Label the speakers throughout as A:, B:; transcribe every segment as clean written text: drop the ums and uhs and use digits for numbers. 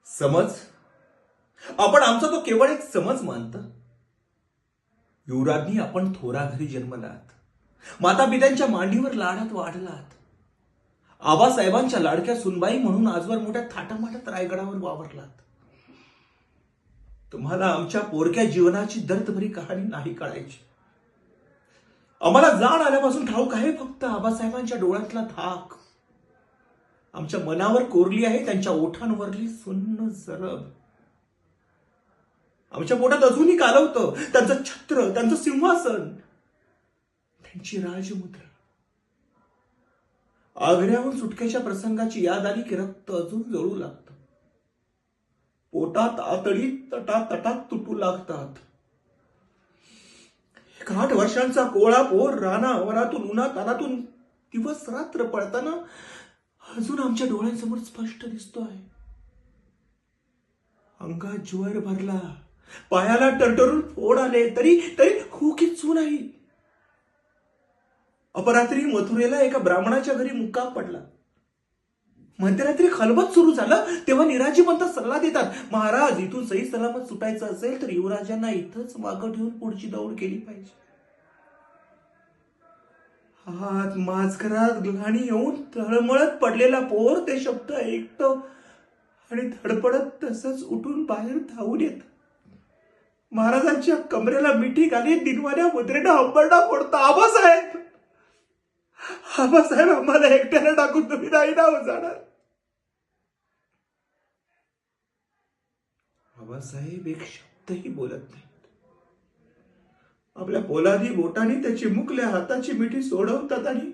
A: समज. आपण आमचा तो केवळ एक समज मानता. युवराज्ञी आपण थोरा घरी जन्मलात. माता पित्यांच्या मांडीवर लाडात वाढलात. आबासाहेबांच्या लाडक्या सुनबाई म्हणून आजवर मोठ्या थाटामाटात रायगडावर वावरलात. तुम्हाला आमच्या पोरक्या जीवनाची दर्दभरी कहाणी नाही कळायची. आम्हाला जाण आल्यापासून ठाऊक आहे फक्त आबासाहेबांच्या डोळ्यातला धाक. आमच्या मनावर कोरली आहे त्यांच्या ओठांवरली सुन्न जरब. आमच्या पोटात अजूनही कालवतं त्यांचं छत्र, त्यांचं सिंहासन, त्यांची राजमुद्रा. आग्र्याहून सुटकेच्या प्रसंगाची याद आली की रक्त अजून जळू लागतं. पोटात आतडी तटातटात तुटू लागतात. 8 वर्षांचा कोळा पोर रानावरातून उन्हातानातून दिवस रात्र पळताना अजून आमच्या डोळ्यांसमोर स्पष्ट दिसतोय. अंगात ज्वर भरला, पायाला टरटरून फोड आले, तरी तरी हुकीच नाही. अपरात्री मथुरेला एका ब्राह्मणाच्या घरी मुक्काम पडला. मध्यरात्री खलबत सुरू झालं तेव्हा निराजी पंत सल्ला देतात, महाराज इथून सही सलामत सुटायचं असेल तर युवराजांना इथंच मागं ठेवून पुढची दौड केली पाहिजे. हात माझघरात घाणी येऊन तळमळत पडलेला पोर ते शब्द ऐकतो आणि धडपडत तसंच उठून बाहेर धावून येत. महाराजांच्या कमरेला मिठी घाली दिनवाऱ्या मुद्रेनं हंबरडा फोडतो, आबासाहेब, आबासाहेब, आम्हाला एकट्याला टाकून तुम्ही नाही ना जाणार. आबासाहेब एक शब्दही बोलत नाहीत. आपल्या पोलादी बोटाने त्याची मुकल्या हाताची मिठी सोडवतात आणि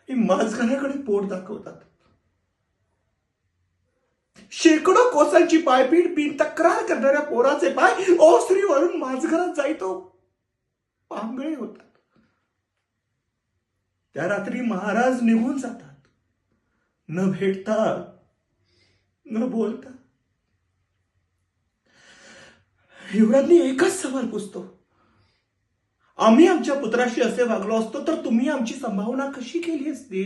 A: माझघराकडे पोट दाखवतात. शेकडो कोसांची पायपीट बिन तक्रार करणाऱ्या पोराचे पाय ओसरीवरून माझघरात जायतो पांगळे होतात. त्या रात्री महाराज निघून जातात, न भेटता न बोलता. युवराज्ञी एकच सवाल पुसतो, आम्ही आमच्या पुत्राशी असे वागलो असतो तर तुम्ही आमची संभावना कशी केली असती?